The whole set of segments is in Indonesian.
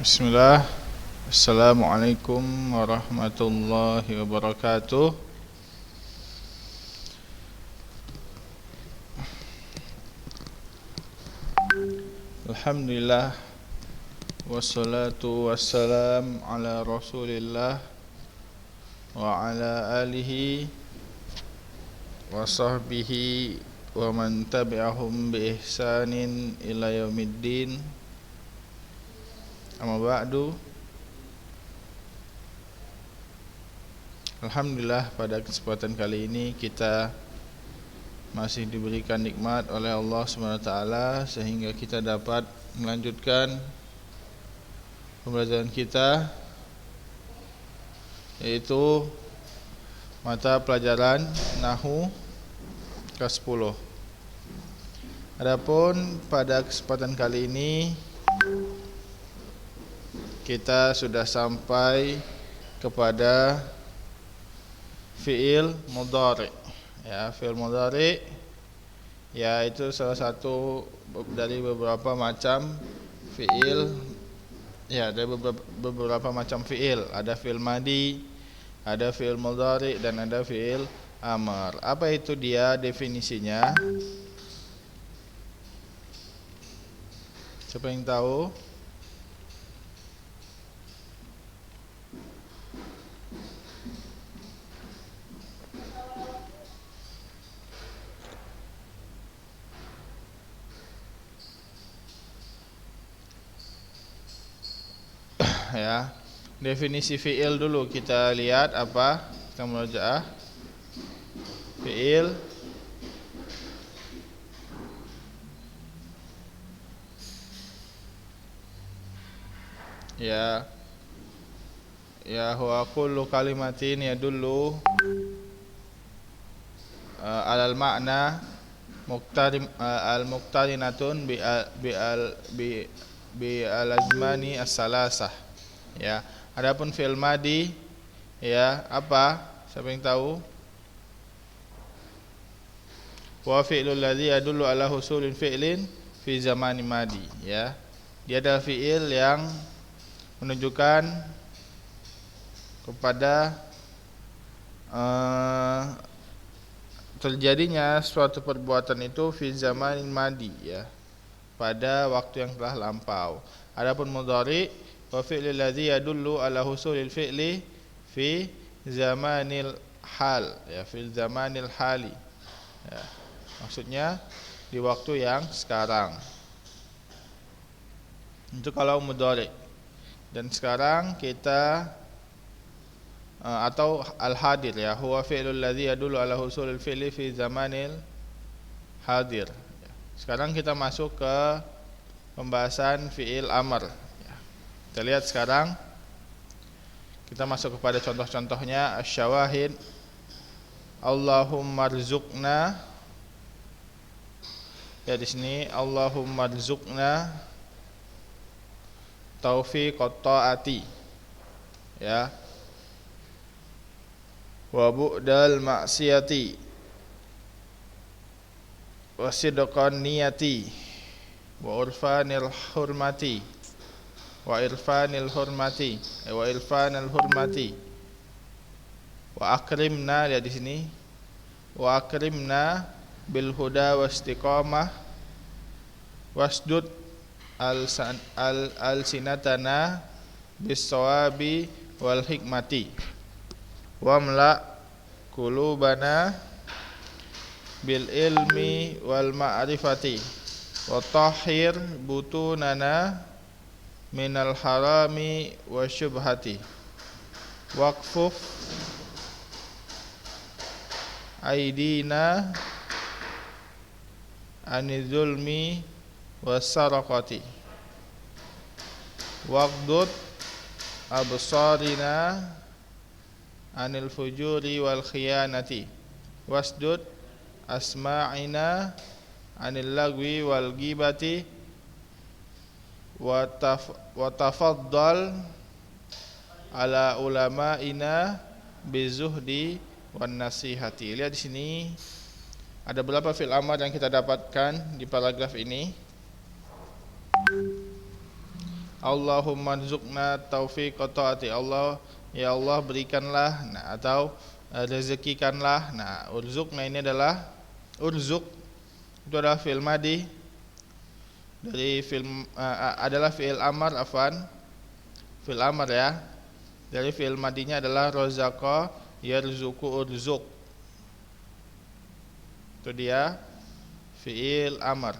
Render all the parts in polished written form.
Bismillah. Assalamualaikum warahmatullahi wabarakatuh. Alhamdulillah, wassalatu wassalam ala rasulillah wa ala alihi wa sahbihi wa man tabi'ahum bi ihsanin ila yaumiddin. Amma ba'du. Alhamdulillah, pada kesempatan kali ini kita masih diberikan nikmat oleh Allah SWT sehingga kita dapat melanjutkan pembelajaran kita, yaitu mata pelajaran Nahwu ke-10. Adapun pada kesempatan kali ini kita sudah sampai kepada fi'il mudhari'. Ya, fi'il mudhari' yaitu salah satu dari beberapa macam fi'il. Ya, ada beberapa macam fi'il. Ada fi'il madi, ada fi'il mudhari' dan ada fi'il amr. Apa itu dia definisinya? Siapa yang tahu? Ya, definisi fi'il dulu kita lihat apa? Kita murajaah. Fi'il ya huwa kullu kalimatin yadullu alal ma'na al-muqtarinatun bi al-azmani as-salasah. Ya, adapun fi'il madi ya apa? Siapa yang tahu? Wa fi'lul ladzi yadullu ala husulin fi'lin fi zamani madi. Ya, dia adalah fi'il yang menunjukkan kepada terjadinya suatu perbuatan itu fi zamanin madi, ya, pada waktu yang telah lampau. Adapun mudhari' wa fi'lul ladzi yadullu ala husulil fi'li fi zamanil hal, ya, fi zamanil hali. Ya, maksudnya di waktu yang sekarang. Itu kalau mudhari'. Dan sekarang kita atau al-hadir, ya, huwa fi'lul ladzi yadullu ala husulil fi'li fi zamanil hadir. Sekarang kita masuk ke pembahasan fi'il amr. Kita lihat sekarang, kita masuk kepada contoh-contohnya. Asy-syawahid, Allahumma rzuqna. Ya, di sini Allahumma rzuqna taufiqat ta'ati, ya, wa bu'dal ma'siyati wa sidqan niyati wa urfanil hurmati wa irfanil hurmati wa irfanil hurmati wa akrimna. Lihat di sini, wa akrimna bil huda wastiqamah wasdud al sinatana bis sawabi wal hikmati wa mla qulubana bil ilmi wal ma'rifati wa tahhir butunana minal harami wa syubhati waqfuf aidina anizulmi wasaraqati waqdud absarina anil fujuri wal khiyanati wasdud asma'ina anil lagwi wal ghibati wa tafaddal ala ulama'ina bizuhdi wan nasihati. Lihat di sini ada berapa fi'il amr yang kita dapatkan di paragraf ini. Allahumma rzuqna taufiq wa taati. Allah, ya Allah berikanlah, nah, atau rezekikanlah. Nah, urzuqna ini adalah urzuq itu adalah fi'il madi dari fi'il adalah fi'il amar, afan, fi'il amar ya. Dari fi'il madinya adalah razaqa yarzuqu urzuq. Itu dia fi'il amar.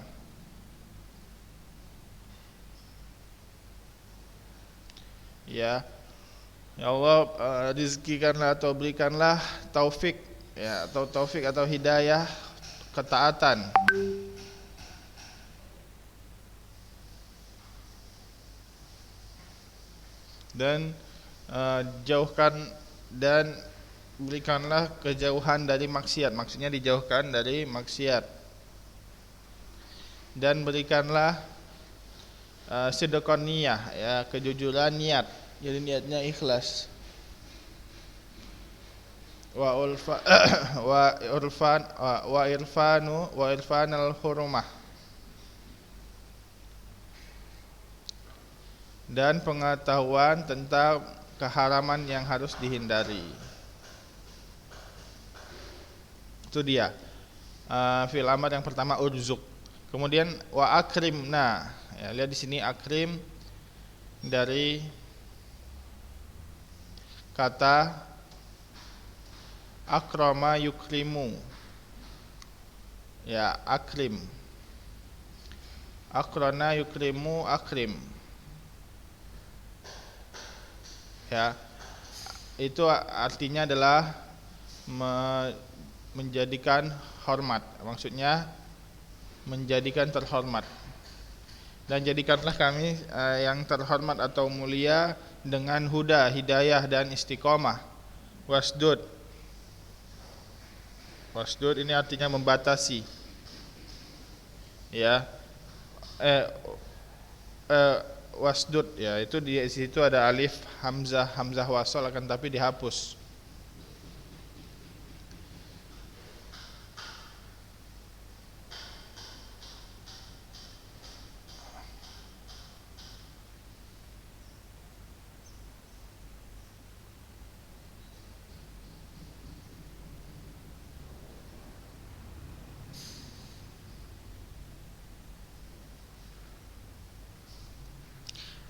Ya, ya Allah rizkikanlah atau berikanlah taufik, ya, atau taufik atau hidayah ketaatan. Dan jauhkan dan berikanlah kejauhan dari maksiat. Maksudnya dijauhkan dari maksiat. Dan berikanlah sedekah niyah, ya, kejujuran niat. Jadi niatnya ikhlas. Wa ulfa wa irfanul hurumah. Dan pengetahuan tentang keharaman yang harus dihindari. Itu dia fi'il amar yang pertama, urzuq. Kemudian wa akrimna, ya, lihat di sini akrim dari kata akrama yukrimu, ya, akrim. Akrana yukrimu, akrim, ya, itu artinya adalah menjadikan hormat, maksudnya menjadikan terhormat. Dan jadikanlah kami yang terhormat atau mulia dengan huda, hidayah dan istiqomah. Wasdud, wasdud ini artinya membatasi, ya. Wasdud, ya, itu di situ ada alif hamzah wasal, akan tapi dihapus.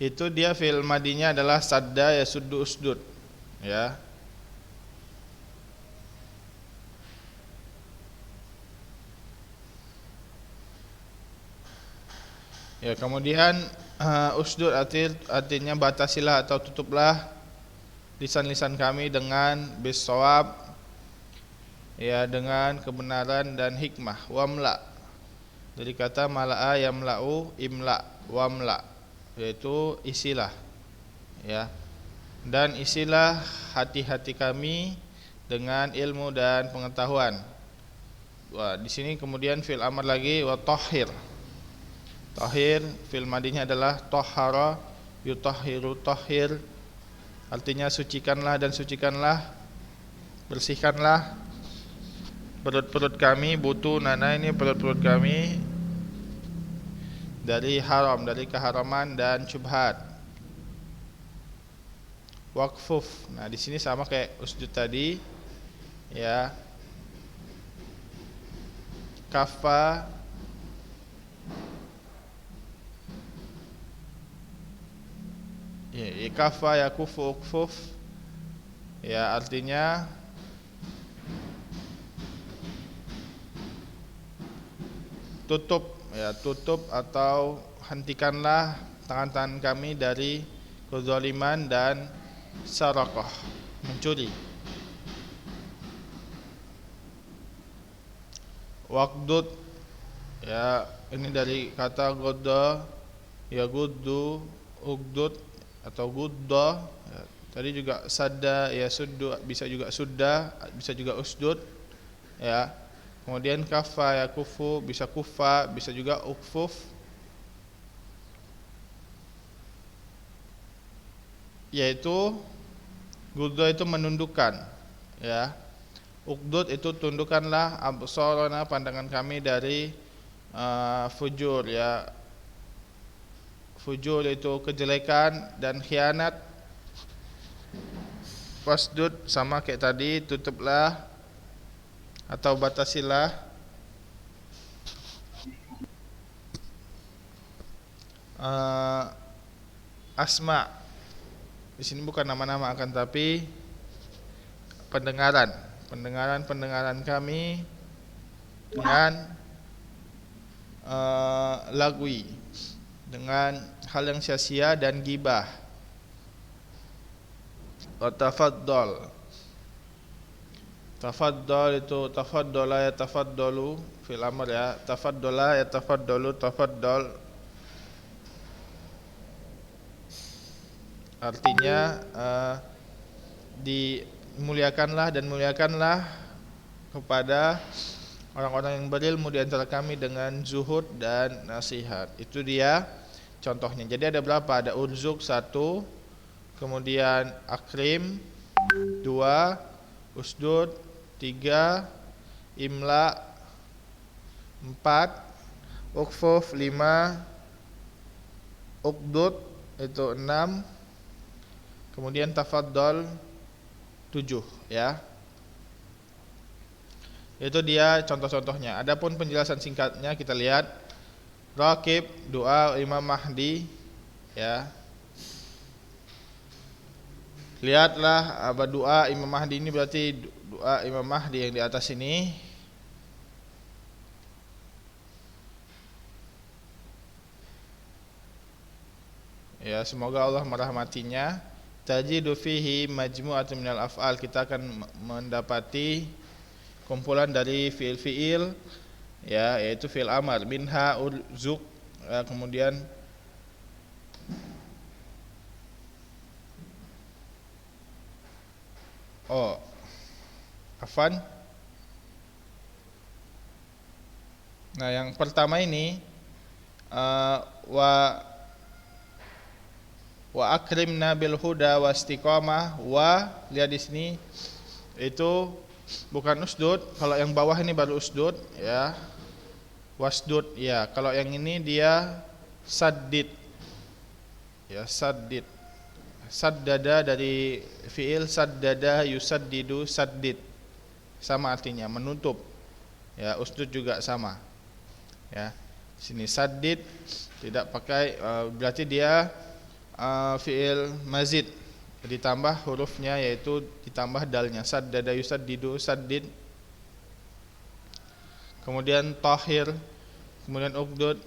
Itu dia fi'il madinya adalah sadda yasuddu usdud, ya. Ya, kemudian usdud artinya batasilah atau tutuplah lisan-lisan kami dengan bisawab, ya, dengan kebenaran dan hikmah. Wamla, dari kata mala'a yamla'u, imla, wamla, yaitu isilah, ya, dan isilah hati-hati kami dengan ilmu dan pengetahuan. Wah, di sini kemudian fi'il amar lagi, wa tahhir. Tahhir fi'il madinya adalah tahhara yutahhiru, tahhir artinya sucikanlah dan sucikanlah, bersihkanlah perut-perut kami, butunana, ini perut-perut kami, dari haram, dari keharaman dan syubhat. Waqfuf, nah di sini sama kayak usdud tadi, ya. Kafa, ya, kafa yakufu uqfuf, ya, artinya tutup, ya, tutup atau hentikanlah tangan-tangan kami dari kezaliman dan sarakah, mencuri. Waqdud, ya, ini dari kata godda, ya, guddu, ugdud atau gudda, ya. Tadi juga sadda, ya, suddu, bisa juga sudda, bisa juga usdud, ya. Kemudian kafa ya kufu, bisa kufa, bisa juga ukfuf, yaitu gudda itu menundukkan, ya. Ukdud itu tundukkanlah absarana, pandangan kami dari fujur, ya, fujur itu kejelekan dan khianat. Wasdud sama kayak tadi, tutuplah atau batasilah. Asma, di sini bukan nama-nama akan tapi pendengaran kami dengan lagwi, dengan hal yang sia-sia dan gibah. Tafaddal itu tafaddala ya tafaddalu fil amr ya, tafaddala ya tafaddalu, tafaddal artinya dimuliakanlah dan muliakanlah kepada orang-orang yang berilmu di antara kami dengan zuhud dan nasihat. Itu dia contohnya. Jadi ada berapa? Ada urzuk 1, kemudian akrim 2, usdud 3, imla 4, ukfuf 5, ukdud itu 6, kemudian tafaddal 7 ya. Itu dia contoh-contohnya. Adapun penjelasan singkatnya kita lihat. Raqib, doa Imam Mahdi ya. Lihatlah doa Imam Mahdi ini berarti doa Imam Mahdi yang di atas ini. Ya, semoga Allah merahmatinya. Tajidu fihi majmu'atun minal af'al, kita akan mendapati kumpulan dari fiil-fiil ya, yaitu fiil amar, minha urzuk ya, kemudian afan. Nah, yang pertama ini wa akrimna bil huda wa istiqamah. Lihat di sini itu bukan usdud. Kalau yang bawah ini baru usdud ya. Wasdud ya. Kalau yang ini dia saddid. Ya, saddid. Saddada dari fiil saddada yusaddidu, saddid. Sama artinya, menutup. Ya, usdud juga sama. Ya. Sini saddid tidak pakai berarti dia fiil mazid, ditambah hurufnya yaitu ditambah dalnya, saddada yusaddidu, saddid. Kemudian tahir, kemudian ukdud.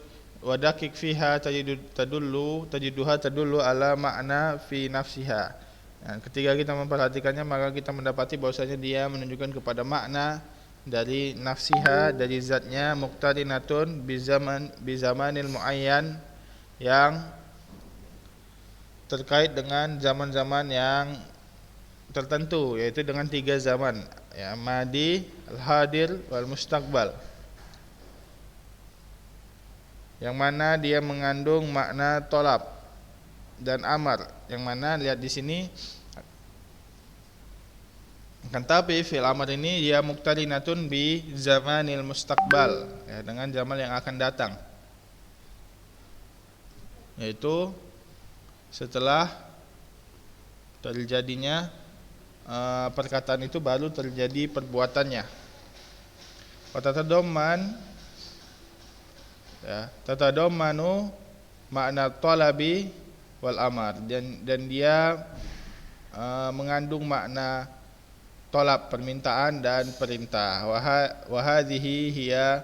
Wadakik fiha tajiduha tadullu ala makna fi nafsiha. Nah, ketika kita memperhatikannya maka kita mendapati bahwasanya dia menunjukkan kepada makna dari nafsiha, dari zatnya, muqtarinatun bizamanil muayyan, yang terkait dengan zaman-zaman yang tertentu, yaitu dengan 3 zaman ya, madi, al-hadir, wal mustaqbal, yang mana dia mengandung makna tolab dan amar, yang mana lihat di sini. Akan tapi fi'il amar ini dia muqtarinatun bi zamanil mustaqbal ya, dengan zaman yang akan datang, yaitu setelah terjadinya perkataan itu baru terjadi perbuatannya. Tatadamman ya, tatadammanu makna talabi wal amar, dan dia mengandung makna tolab, permintaan dan perintah. Wa hadhihi hiya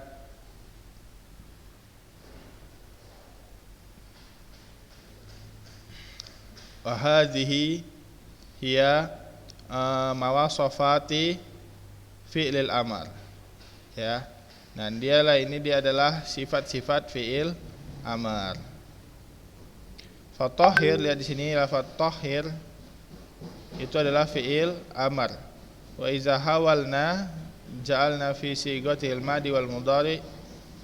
mawasafati fi'lil amar ya. Dan dia adalah sifat-sifat fi'il amar. Fatahhir, lihat di sini lafaz tahhir itu adalah fi'il amar. Wa iza hawalna ja'alna fi sigatil madi wal mudhari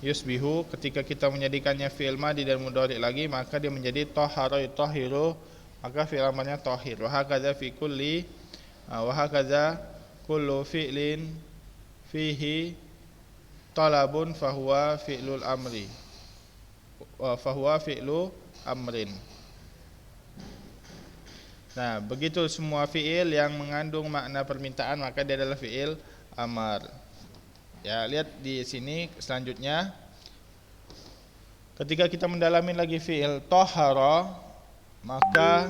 yusbihu, ketika kita menjadikannya fi'il madi dan mudhari lagi maka dia menjadi tahara yutahhiru, maka fi'il amarnya tahhir. Wa hakadza kullu fi'lin fihi talabun fahuwa fi'lul amri. wa fahuwa fi'lu amrin. Nah, begitu semua fi'il yang mengandung makna permintaan maka dia adalah fi'il amar. Ya, lihat di sini selanjutnya. Ketika kita mendalami lagi fi'il tahara, maka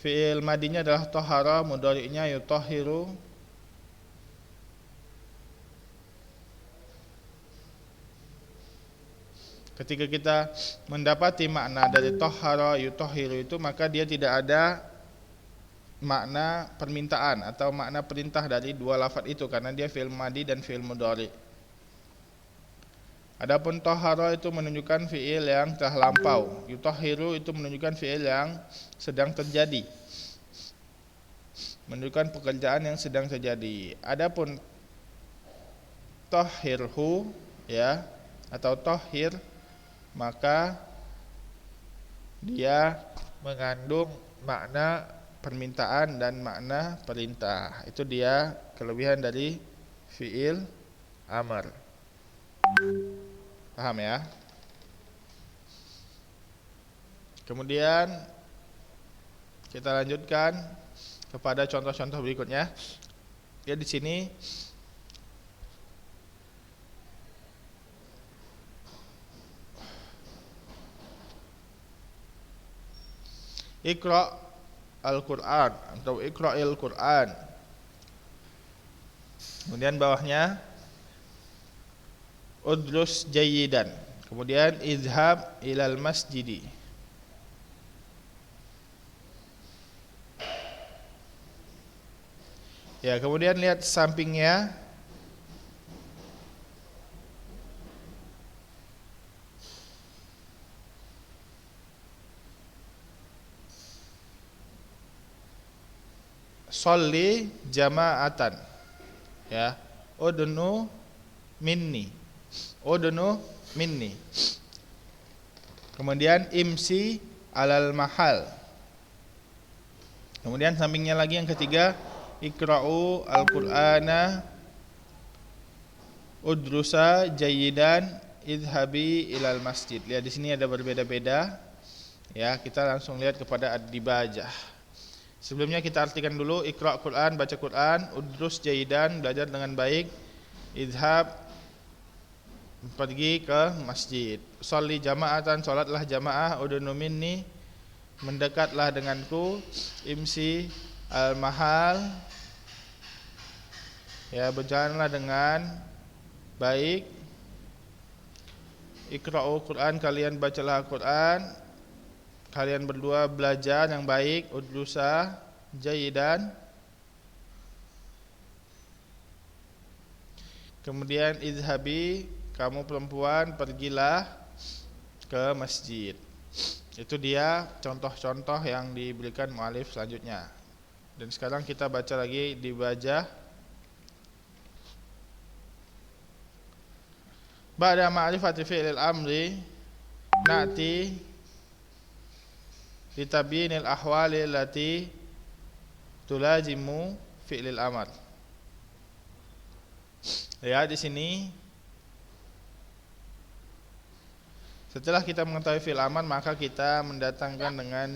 fi'il madinya adalah tahara, mudhari'nya yutahhiru. Ketika kita mendapati makna dari tahara yutahhiru itu, maka dia tidak ada makna permintaan atau makna perintah dari dua lafaz itu karena dia fi'il madi dan fi'il mudhari'. Adapun tahara itu menunjukkan fi'il yang telah lampau, yutahhiru itu menunjukkan fi'il yang sedang terjadi, menunjukkan pekerjaan yang sedang terjadi. Adapun tahhirhu ya atau tahhir, maka dia mengandung makna permintaan dan makna perintah. Itu dia kelebihan dari fi'il amar. Paham ya? Kemudian kita lanjutkan kepada contoh-contoh berikutnya. Ya, di sini Iqra al-Qur'an atau Iqra'il Qur'an. Kemudian bawahnya Udrus jayyidan. Kemudian izhab ilal masjidi. Ya, kemudian lihat sampingnya. Sholli jama'atan. Ya, udnu minni. Udnu minni. Kemudian imsi alal mahal. Kemudian sampingnya lagi yang ketiga, iqra'u al-Qur'ana udrusa jayyidan idhabi ilal masjid. Lihat di sini ada berbeda-beda. Ya, kita langsung lihat kepada ad-dibajah. Sebelumnya kita artikan dulu. Iqra' Qur'an, baca Qur'an. Udrus jayyidan, belajar dengan baik. Idhab, pergi ke masjid. Sholli jama'atan, salatlah jamaah. Udnu minni, mendekatlah denganku. Imsi al-mahal, ya, berjalanlah dengan baik. Iqra'u Qur'an, kalian bacalah Qur'an. Kalian berdua belajar yang baik. Udrusa jayyidan. Kemudian izhabi, kamu perempuan pergilah ke masjid. Itu dia contoh-contoh yang diberikan mu'alif selanjutnya. Dan sekarang kita baca lagi di bajah. Ba'da ma'rifati fi'lil amri na'ti litabinil ahwali allati tulazimu fi'lil amr. Ya, di sini setelah kita mengetahui fi'il amar, maka kita mendatangkan dengan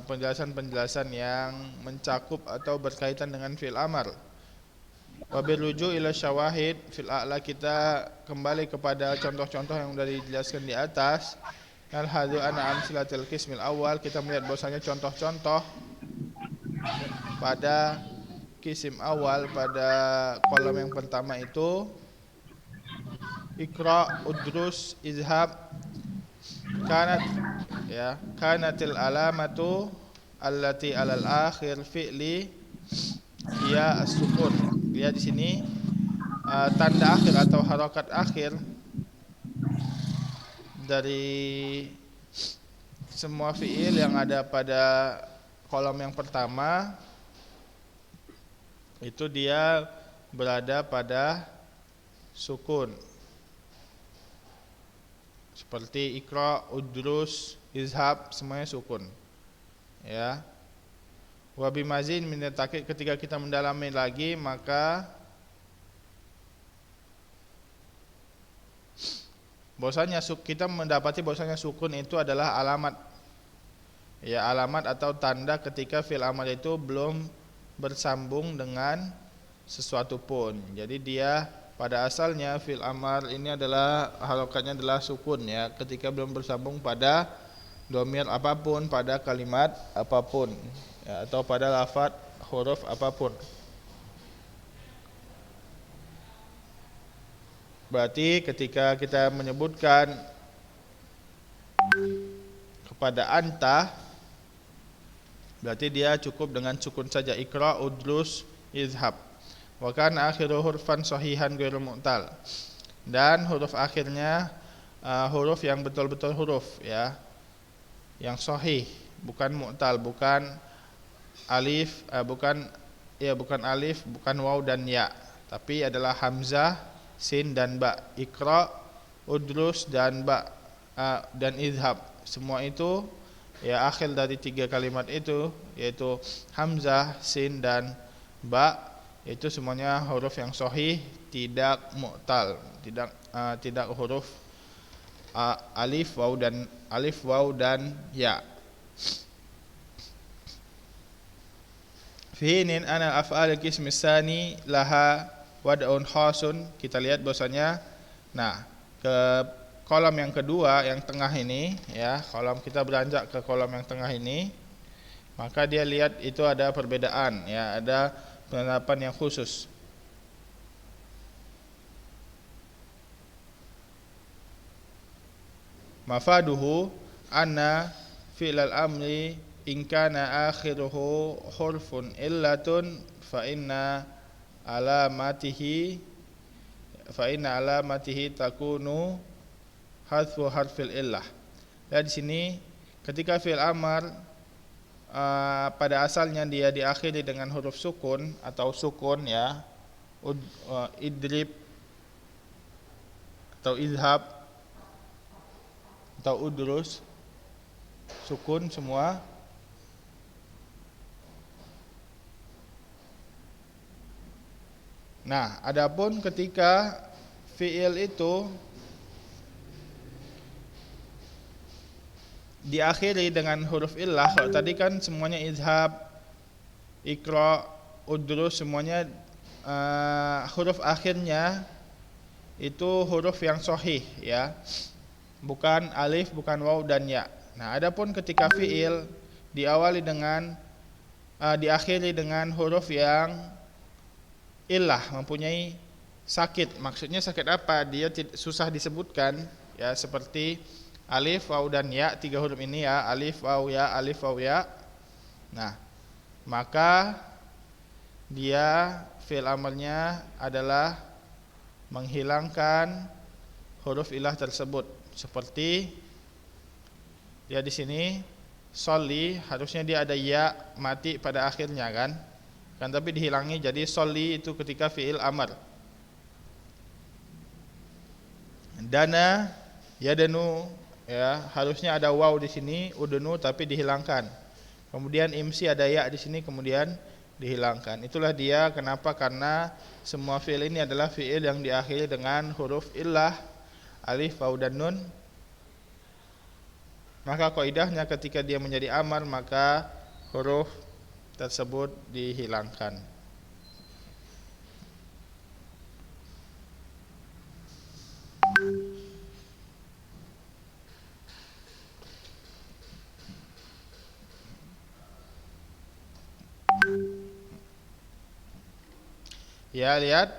penjelasan-penjelasan yang mencakup atau berkaitan dengan fi'il amar. Wa birruju' ila syawahid fil a'la, kita kembali kepada contoh-contoh yang sudah dijelaskan di atas. Al-hadzu ana amsilatil qismil awal, kita melihat bahwasanya contoh-contoh pada kisim awal, pada kolom yang pertama itu Iqra, udrus, izhab, kanat, ya, kanatil alamatu allati alal akhir fi'li ya as-sukun. Lihat di sini tanda akhir atau harokat akhir dari semua fi'il yang ada pada kolom yang pertama itu dia berada pada sukun. Seperti Iqra, udrus, izhab, semuanya sukun. Ya. Wa bimazin min at-taqiq, ketika kita mendalami lagi bahwasanya kita mendapati bahwasanya sukun itu adalah alamat, ya, alamat atau tanda ketika fi'il amar itu belum bersambung dengan sesuatu pun. Jadi dia pada asalnya fi'il amar ini adalah harokatnya adalah sukun, ya, ketika belum bersambung pada dhamir apapun, pada kalimat apapun, ya, atau pada lafaz huruf apapun. Berarti ketika kita menyebutkan kepada anta, berarti dia cukup dengan sukun saja, ikra, udrus, izhab. Wa kana akhiru hurfan sahihan ghairu mu'tal. Dan huruf akhirnya huruf yang betul-betul huruf, ya, yang sahih, bukan mu'tal, bukan alif, bukan alif, bukan waw dan ya, tapi adalah hamzah, sin dan ba. Ikra, udrus dan ba, dan izhab. Semua itu, ya, akhir dari 3 kalimat itu, yaitu hamzah, sin dan ba, itu semuanya huruf yang sahih, tidak mu'tal, tidak huruf alif, waw dan ya. Fihinin ana af'al al-qism tsani laha wad'un khasun. Kita lihat bahwasanya, nah, ke kolom yang kedua yang tengah ini, ya, kolom kita beranjak ke kolom yang tengah ini, maka dia lihat itu ada perbedaan, ya, ada penerapan yang khusus. Mafaduhu anna fi'lal amri in kana akhiruhu hurfun illatun fa inna alamatihi takunu hadfu harfil illah. Dan di sini ketika fi'il amar pada asalnya dia diakhiri dengan huruf sukun atau sukun, ya, idrib atau izhab atau udrus, sukun semua. Nah, adapun ketika fi'il itu diakhiri dengan huruf illah, kalau tadi kan semuanya izhab, ikra, udrus, semuanya huruf akhirnya itu huruf yang sahih, ya, bukan alif, bukan waw dan ya. Nah, adapun ketika fi'il diawali dengan diakhiri dengan huruf yang illah, mempunyai sakit. Maksudnya sakit apa? Dia susah disebutkan, ya, seperti alif, waw dan ya, 3 huruf ini, ya, alif, waw, ya, alif, waw, ya. Nah, maka dia fi'il amarnya adalah menghilangkan huruf illah tersebut. Seperti dia di sini sholli, harusnya dia ada ya mati pada akhirnya, kan tapi dihilangi jadi sholli itu ketika fi'il amar. Dana, yadanu, ya, harusnya ada waw di sini, udunu, tapi dihilangkan. Kemudian imsi ada ya di sini, kemudian dihilangkan. Itulah dia kenapa, karena semua fi'il ini adalah fi'il yang diakhiri dengan huruf illah, alif, waw dan nun. Maka kaidahnya ketika dia menjadi amar, maka huruf tersebut dihilangkan. Ya, lihat.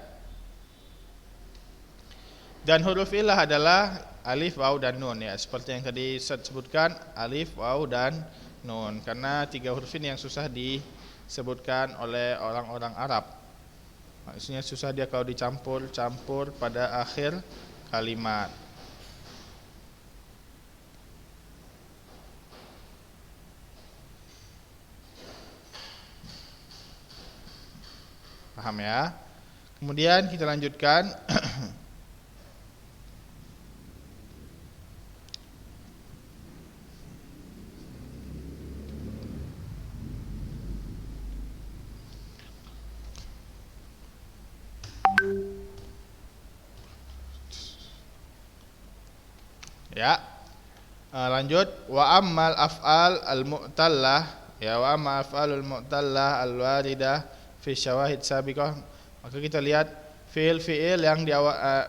Dan huruf illah adalah alif, waw dan nun, ya, seperti yang tadi saya sebutkan, alif, waw dan nun. Karena 3 huruf ini yang susah disebutkan oleh orang-orang Arab. Maksudnya susah dia kalau dicampur-campur pada akhir kalimat. Paham, ya? Kemudian kita lanjutkan. Ya. Lanjut, wa ammal af'al al-mu'tallah, ya, wa amma af'alul mu'tallah al-waridah fi syawahid sabiqah. Maka kita lihat fiil-fiil yang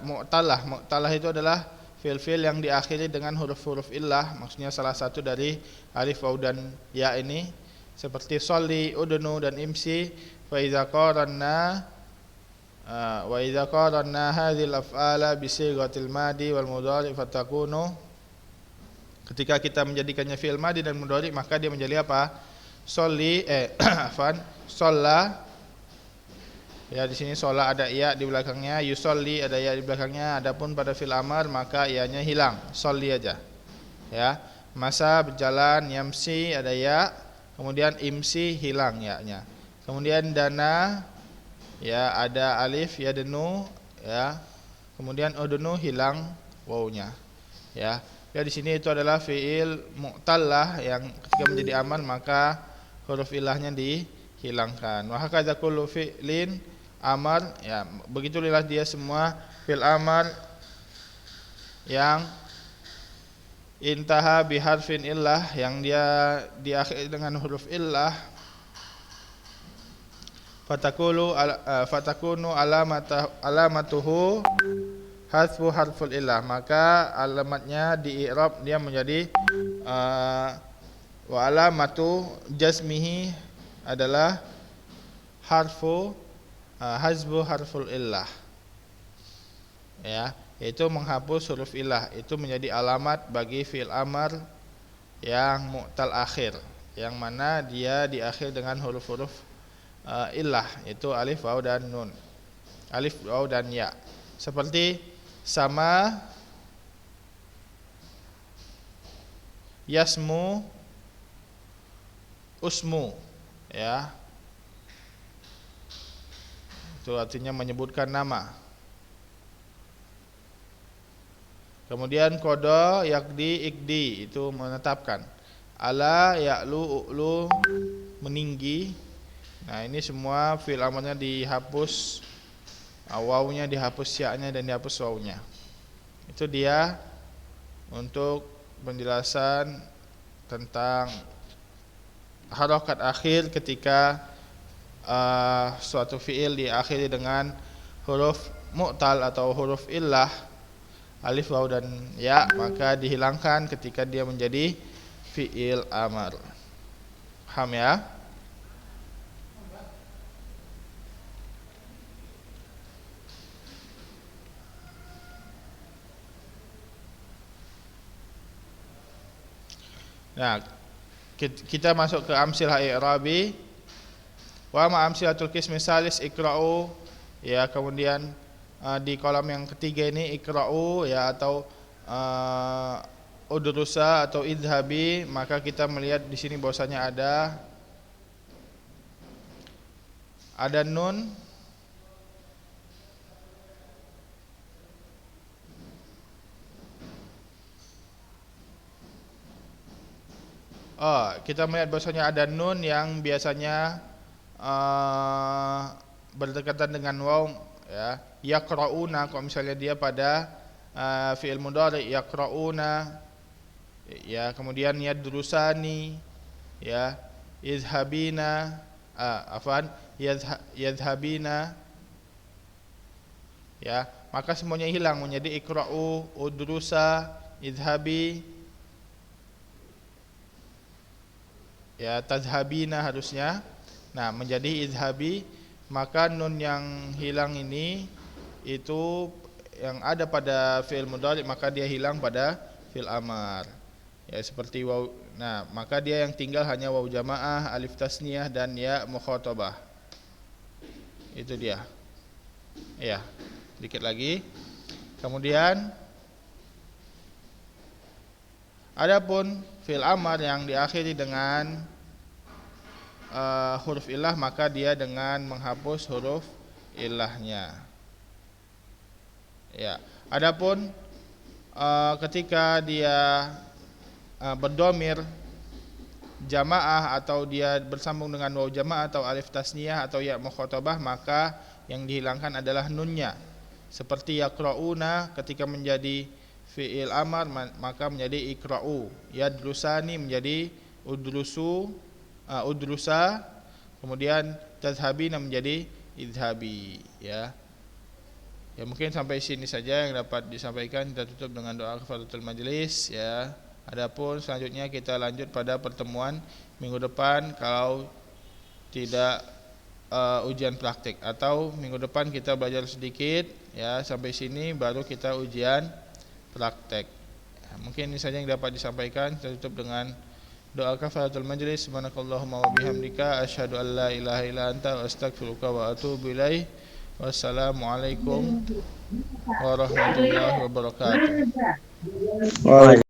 mu'tallah. Mu'tallah itu adalah fiil-fiil yang diakhiri dengan huruf-huruf illah, maksudnya salah satu dari alif, waw dan ya ini, seperti sholli, udnu dan imsi. Fa idza qaranna wa idza qaranna hadhil af'ala bi sighatil madi wal mudhari fatakunu, ketika kita menjadikannya fi'il madhi dan mudhari maka dia menjadi apa? Sholli afan, sholla. Ya, di sini sholla ada ya di belakangnya, yusolli ada ya di belakangnya. Adapun pada fi'il amar maka ianya hilang, sholli aja. Ya. Masa berjalan, yamsi ada ya, kemudian imsi hilang ya-nya. Kemudian dana ya ada alif, ya denu ya. Kemudian udnu hilang wawnya. Ya. Ya, di sini itu adalah fiil mu'tallah yang ketika menjadi amal maka huruf ilahnya dihilangkan. Wa hakadza kullu fi'lin amar, ya begitulah dia semua fi'il amar yang intaha bi harfin illah, yang dia diakhiri dengan huruf illah, fatakunu alamatuhu hasfu harful illah, maka alamatnya di i'rab dia menjadi wa alamatu jazmihi adalah hazfu harful illah, ya, yaitu menghapus huruf illah. Itu menjadi alamat bagi fi'il amar yang mu'tal akhir, yang mana dia diakhir dengan huruf-huruf illah, yaitu alif, waw dan nun, alif, waw dan ya, seperti sama, yasmu, usmu, ya, itu artinya menyebutkan nama. Kemudian kodo, yakdi, ikdi, itu menetapkan. Ala, ya'lu, u'lu, meninggi. Nah, ini semua fi'il amarnya dihapus, wawnya dihapus, ya-nya dan dihapus wawnya. Itu dia untuk penjelasan tentang harokat akhir ketika suatu fi'il diakhiri dengan huruf mu'tal atau huruf illah, alif, waw dan ya, maka dihilangkan ketika dia menjadi fi'il amar. Paham ya? Nah, kita masuk ke amsilah i'rabi. Wa ma amsilatul qismi salis ikra'u, ya, kemudian di kolom yang ketiga ini ikra'u, ya, atau udrusa atau idhabi, maka kita melihat di sini bahwasanya ada nun, kita melihat bahwasanya ada nun yang biasanya berdekatan dengan waw, ya, yaqrauna. Kalau misalnya dia pada fi'il mudhari yaqrauna, ya, kemudian yadrusani, ya, izhabina, yadhhabina, ya, maka semuanya hilang menjadi ikra'u, udrusa, izhabi, ya, tadhhabina harusnya. Nah, menjadi izhabi, maka nun yang hilang ini itu yang ada pada fi'il mudhari maka dia hilang pada fi'il amar. Ya, seperti waw. Nah, maka dia yang tinggal hanya waw jamaah, alif tasniyah dan ya mukhatabah. Itu dia. Ya, dikit lagi. Kemudian adapun fi'il amar yang diakhiri dengan huruf illah maka dia dengan menghapus huruf illahnya. Ya, adapun ketika dia berdomir jamaah atau dia bersambung dengan waw jamaah atau alif tasniyah atau ya mukhatabah, maka yang dihilangkan adalah nunnya. Seperti yaqrauna ketika menjadi fi'il amar maka menjadi ikra'u. Yadrusani menjadi udrusa. Kemudian tadhhabina menjadi idhabi, ya. Ya, mungkin sampai sini saja yang dapat disampaikan. Kita tutup dengan doa kafaratul majlis, ya. Adapun selanjutnya kita lanjut pada pertemuan minggu depan kalau tidak ujian praktik, atau minggu depan kita belajar sedikit, ya, sampai sini baru kita ujian praktek. Ya, mungkin ini saja yang dapat disampaikan. Kita tutup dengan doa kafaratul majlis. Subhanakallahumma wa bihamdika asyhadu an la ilaha illa anta astaghfiruka wa atubu ilaik. Wassalamualaikum warahmatullahi wabarakatuh.